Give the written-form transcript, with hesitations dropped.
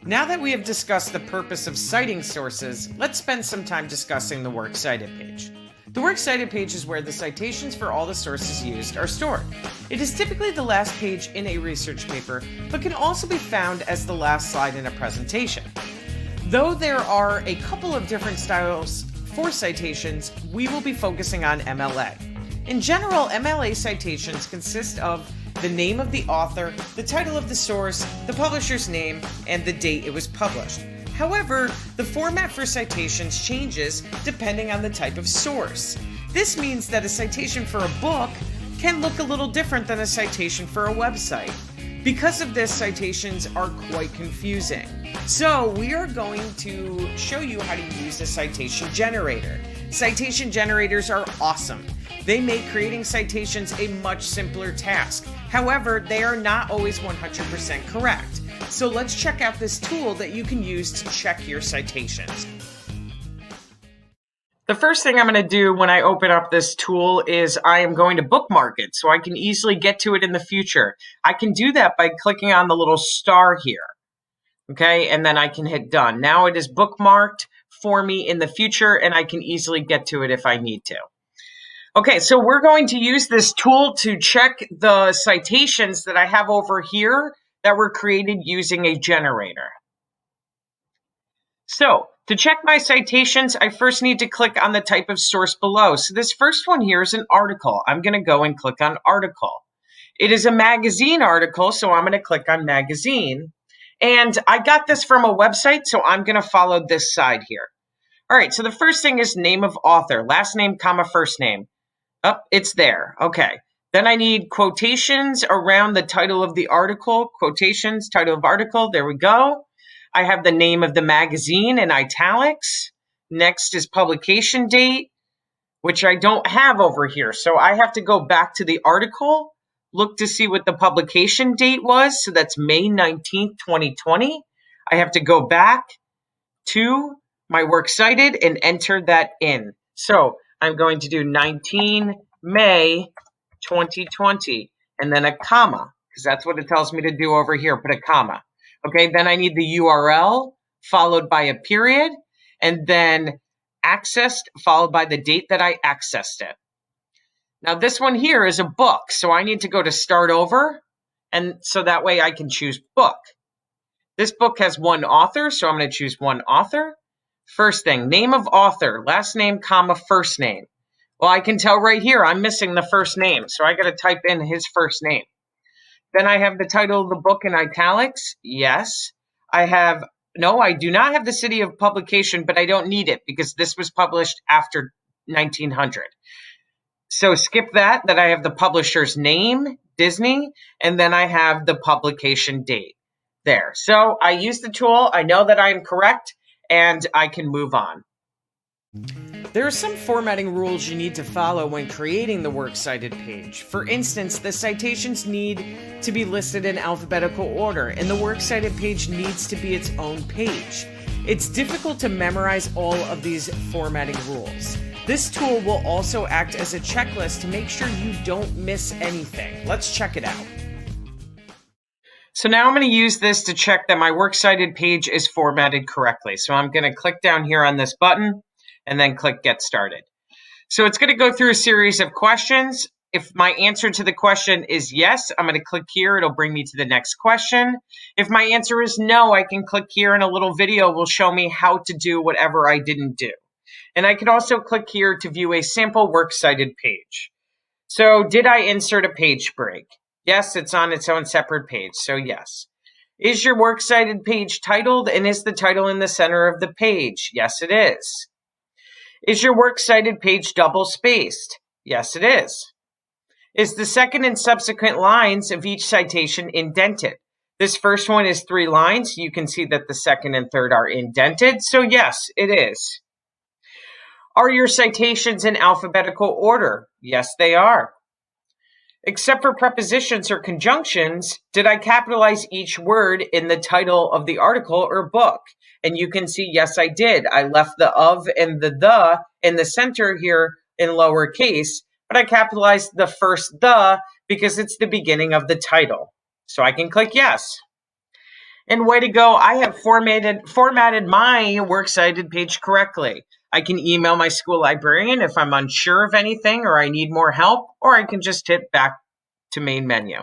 Now that we have discussed the purpose of citing sources, let's spend some time discussing the Works Cited page. The Works Cited page is where the citations for all the sources used are stored. It is typically the last page in a research paper, but can also be found as the last slide in a presentation. Though there are a couple of different styles for citations, we will be focusing on MLA. In general, MLA citations consist of the name of the author, the title of the source, the publisher's name, and the date it was published. However, the format for citations changes depending on the type of source. This means that a citation for a book can look a little different than a citation for a website. Because of this, citations are quite confusing. So we are going to show you how to use a citation generator. Citation generators are awesome. They make creating citations a much simpler task. However, they are not always 100% correct. So let's check out this tool that you can use to check your citations. The first thing I'm going to do when I open up this tool is I am going to bookmark it so I can easily get to it in the future. I can do that by clicking on the little star here. Okay, and then I can hit done. Now it is bookmarked for me in the future and I can easily get to it if I need to. Okay, so we're going to use this tool to check the citations that I have over here that were created using a generator. So, to check my citations, I first need to click on the type of source below. So this first one here is an article. I'm going to go and click on article. It is a magazine article, so I'm going to click on magazine. And I got this from a website, so I'm going to follow this side here. All right, so the first thing is name of author, last name, comma, first name. Oh, it's there. Okay. Then I need quotations around the title of the article. Quotations, title of article. There we go. I have the name of the magazine in italics. Next is publication date, which I don't have over here. So I have to go back to the article, look to see what the publication date was. So that's May 19th, 2020. I have to go back to my Works Cited and enter that in. So I'm going to do 19 May 2020 and then a comma, because that's what it tells me to do over here, put a comma. Okay, then I need the URL followed by a period and then accessed followed by the date that I accessed it. Now this one here is a book, so I need to go to start over, and so that way I can choose book. This book has one author, so I'm going to choose one author. First thing, name of author, last name, comma, first name. Well, I can tell right here I'm missing the first name, so I got to type in his first name. Then I have the title of the book in italics. Yes. I do not have the city of publication, but I don't need it because this was published after 1900. So skip that. Then I have the publisher's name, Disney, and then I have the publication date there. So I use the tool. I know that I am correct, and I can move on. There are some formatting rules you need to follow when creating the Works Cited page. For instance, the citations need to be listed in alphabetical order, and the Works Cited page needs to be its own page. It's difficult to memorize all of these formatting rules. This tool will also act as a checklist to make sure you don't miss anything. Let's check it out. So now I'm going to use this to check that my Works Cited page is formatted correctly. So I'm going to click down here on this button and then click Get Started. So it's going to go through a series of questions. If my answer to the question is yes, I'm going to click here. It'll bring me to the next question. If my answer is no, I can click here and a little video will show me how to do whatever I didn't do. And I can also click here to view a sample Works Cited page. So did I insert a page break? Yes, it's on its own separate page, so yes. Is your Works Cited page titled, and is the title in the center of the page? Yes, it is. Is your Works Cited page double-spaced? Yes, it is. Is the second and subsequent lines of each citation indented? This first one is 3 lines. You can see that the second and third are indented, so yes, it is. Are your citations in alphabetical order? Yes, they are. Except for prepositions or conjunctions, did I capitalize each word in the title of the article or book? And you can see, yes, I did. I left the of and the in the center here in lowercase, but I capitalized the first the because it's the beginning of the title. So I can click yes. And way to go, I have formatted my Works Cited page correctly. I can email my school librarian if I'm unsure of anything or I need more help, or I can just hit back to main menu.